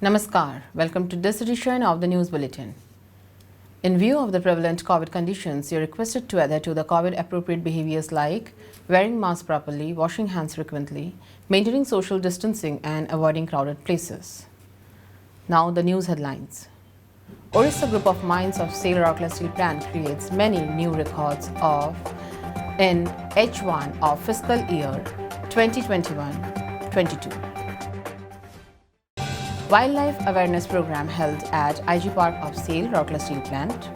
Namaskar. Welcome to this edition of the News Bulletin. In view of the prevalent COVID conditions, you are requested to adhere to the COVID-appropriate behaviors like wearing masks properly, washing hands frequently, maintaining social distancing and avoiding crowded places. Now the news headlines. Orissa Group of Mines of SAIL Rourkela Steel Plant creates many new records in H1 of fiscal year 2021-22. Wildlife Awareness Program held at IG Park of SAIL Rourkela Steel Plant.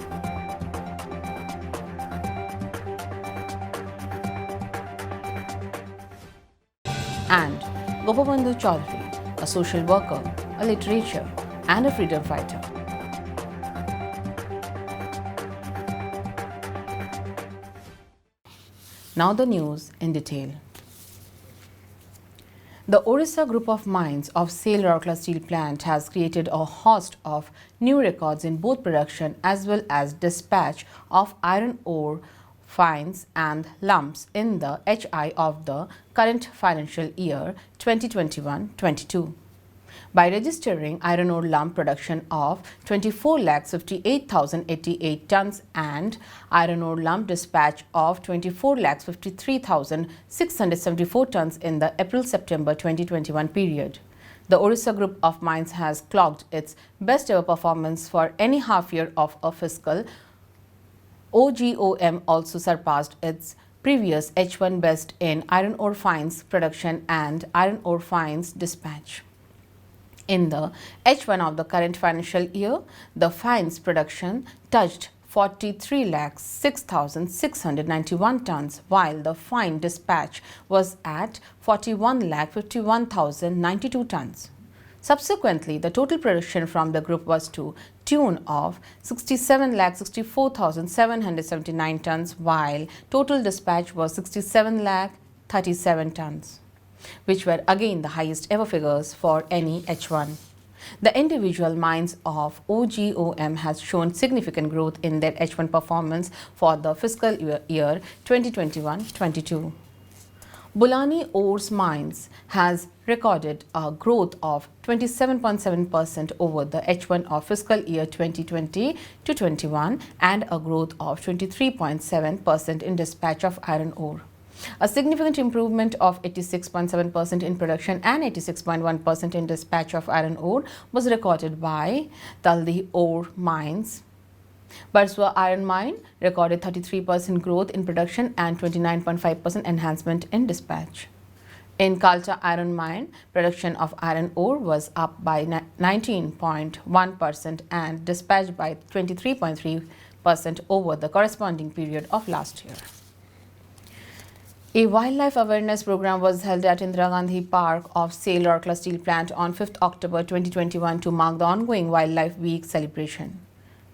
And Gopabandhu Chaudhary, a social worker, a literature and a freedom fighter. Now the news in detail. The Orissa Group of Mines of SAIL Rourkela Steel Plant has created a host of new records in both production as well as dispatch of iron ore fines and lumps in the HI of the current financial year 2021-22. By registering iron ore lump production of 24,58,088 tons and iron ore lump dispatch of 24,53,674 tons in the April-September 2021 period. The Orissa Group of Mines has clocked its best ever performance for any half year of a fiscal. OGOM also surpassed its previous H1 best in iron ore fines production and iron ore fines dispatch. In the H1 of the current financial year, the fines production touched 43,06,691 tons, while the fine dispatch was at 41,51,092 tons. Subsequently, the total production from the group was to tune of 67,64,779 tons, while total dispatch was 67,37 tons, which were again the highest ever figures for any H1. The individual mines of OGOM has shown significant growth in their H1 performance for the fiscal year 2021-22. Bulani Ores Mines has recorded a growth of 27.7% over the H1 of fiscal year 2020-21 and a growth of 23.7% in dispatch of iron ore. A significant improvement of 86.7% in production and 86.1% in dispatch of iron ore was recorded by Taldi Ore Mines. Barswa Iron Mine recorded 33% growth in production and 29.5% enhancement in dispatch. In Kalta Iron Mine, production of iron ore was up by 19.1% and dispatched by 23.3% over the corresponding period of last year. A wildlife awareness program was held at Indira Gandhi Park of SAIL Rourkela Steel Plant on 5th October 2021 to mark the ongoing Wildlife Week celebration.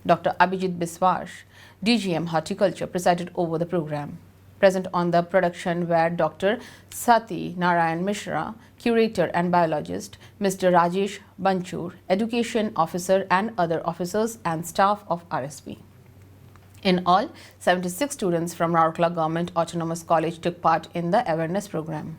Dr. Abhijit Biswas, DGM Horticulture, presided over the program. Present on the production were Dr. Sati Narayan Mishra, curator and biologist, Mr. Rajesh Banchur, education officer, and other officers and staff of RSTV. In all, 76 students from Rourkela Government Autonomous College took part in the awareness program.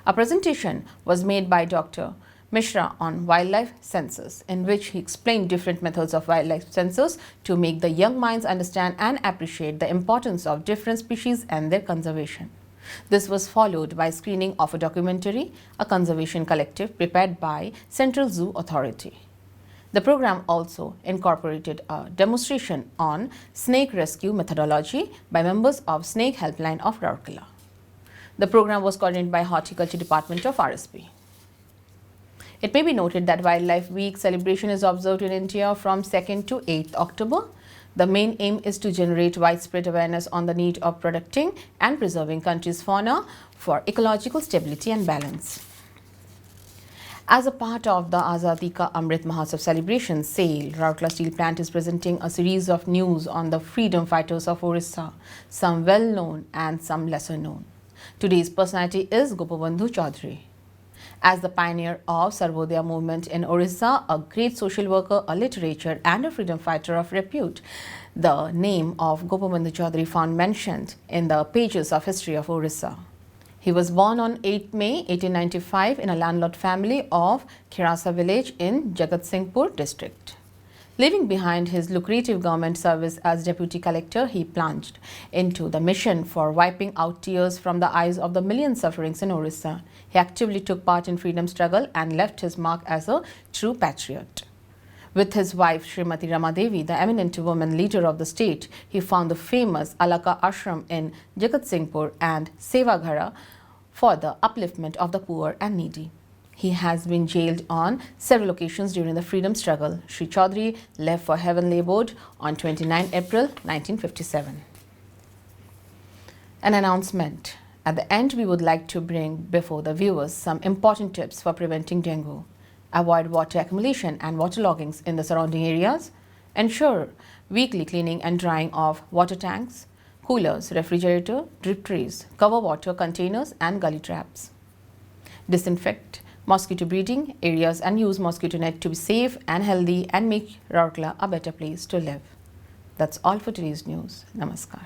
A presentation was made by Dr. Mishra on wildlife census, in which he explained different methods of wildlife census to make the young minds understand and appreciate the importance of different species and their conservation. This was followed by screening of a documentary, A Conservation Collective, prepared by Central Zoo Authority. The program also incorporated a demonstration on snake rescue methodology by members of Snake Helpline of Rourkela. The program was coordinated by Horticulture Department of RSTV. It may be noted that Wildlife Week celebration is observed in India from 2nd to 8th October. The main aim is to generate widespread awareness on the need of protecting and preserving country's fauna for ecological stability and balance. As a part of the Azadi Ka Amrit Mahotsav celebration, SAIL Rourkela Steel Plant is presenting a series of news on the freedom fighters of Orissa, some well-known and some lesser known. Today's personality is Gopabandhu Chaudhary. As the pioneer of Sarvodaya movement in Orissa, a great social worker, a literature and a freedom fighter of repute, the name of Gopabandhu Chaudhary found mentioned in the pages of history of Orissa. He was born on 8 May 1895 in a landlord family of Khirasa village in Jagatsinghpur district. Leaving behind his lucrative government service as deputy collector, he plunged into the mission for wiping out tears from the eyes of the millions suffering in Orissa. He actively took part in freedom struggle and left his mark as a true patriot. With his wife Srimati Ramadevi, the eminent woman leader of the state, he found the famous Alaka Ashram in Jagatsinghpur and Sevaghara for the upliftment of the poor and needy. He has been jailed on several occasions during the freedom struggle. Sri Chaudhary left for heavenly abode on 29 April 1957. An announcement. At the end, we would like to bring before the viewers some important tips for preventing dengue. Avoid water accumulation and waterloggings in the surrounding areas. Ensure weekly cleaning and drying of water tanks, coolers, refrigerator, drip trays, cover water containers and gully traps. Disinfect mosquito breeding areas and use mosquito net to be safe and healthy and make Rourkela a better place to live. That's all for today's news. Namaskar.